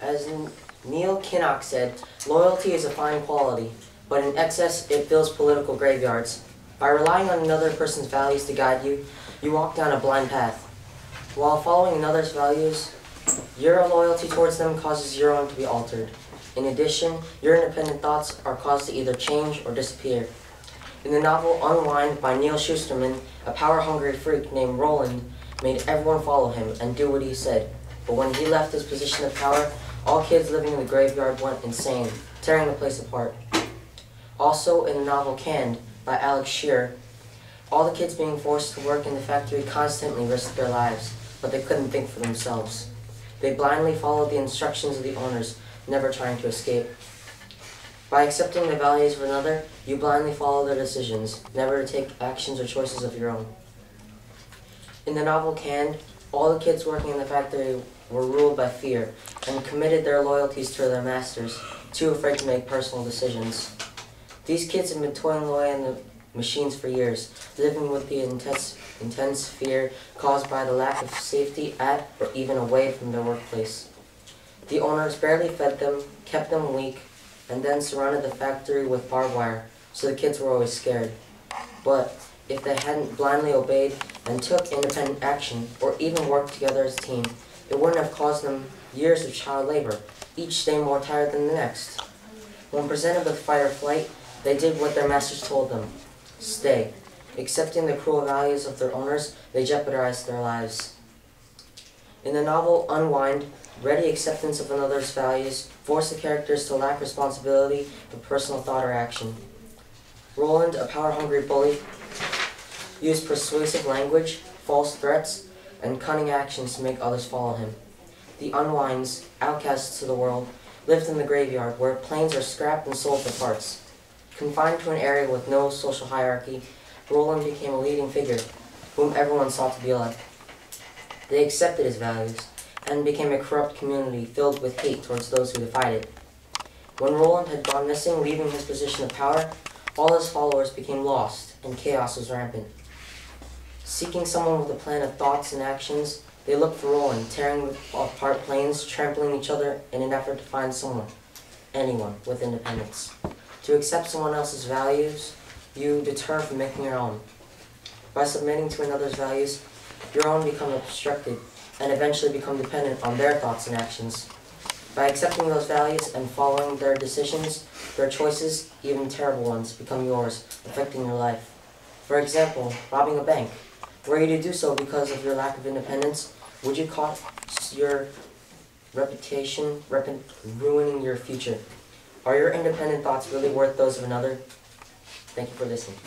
As Neil Kinnock said, loyalty is a fine quality, but in excess it fills political graveyards. By relying on another person's values to guide you, you walk down a blind path. While following another's values, your loyalty towards them causes your own to be altered. In addition, your independent thoughts are caused to either change or disappear. In the novel Unwind by Neil Shusterman, a power-hungry freak named Roland made everyone follow him and do what he said. But when he left his position of power, all kids living in the graveyard went insane, tearing the place apart. Also, in the novel Canned by Alex Shearer, all the kids being forced to work in the factory constantly risked their lives, but they couldn't think for themselves. They blindly followed the instructions of the owners, never trying to escape. By accepting the values of another, you blindly follow their decisions, never to take actions or choices of your own. In the novel Canned, all the kids working in the factory were ruled by fear and committed their loyalties to their masters, too afraid to make personal decisions. These kids have been toiling away in the machines for years, living with the intense fear caused by the lack of safety at or even away from their workplace. The owners barely fed them, kept them weak, and then surrounded the factory with barbed wire, so the kids were always scared. But if they hadn't blindly obeyed and took independent action, or even worked together as a team, it wouldn't have caused them years of child labor, each day more tired than the next. When presented with fight or flight, they did what their masters told them: stay. Accepting the cruel values of their owners, they jeopardized their lives. In the novel Unwind, ready acceptance of another's values forced the characters to lack responsibility for personal thought or action. Roland, a power-hungry bully, used persuasive language, false threats, and cunning actions to make others follow him. The Unwinds, outcasts of the world, lived in the graveyard where planes are scrapped and sold for parts. Confined to an area with no social hierarchy, Roland became a leading figure, whom everyone sought to be like. They accepted his values, and became a corrupt community filled with hate towards those who defied it. When Roland had gone missing, leaving his position of power, all his followers became lost, and chaos was rampant. Seeking someone with a plan of thoughts and actions, they looked for Roland, tearing apart planes, trampling each other in an effort to find someone, anyone, with independence. To accept someone else's values, you deter from making your own. By submitting to another's values, your own become obstructed and eventually become dependent on their thoughts and actions. By accepting those values and following their decisions, their choices, even terrible ones, become yours, affecting your life. For example, robbing a bank. Were you to do so because of your lack of independence, would you cost your reputation, ruining your future? Are your independent thoughts really worth those of another? Thank you for listening.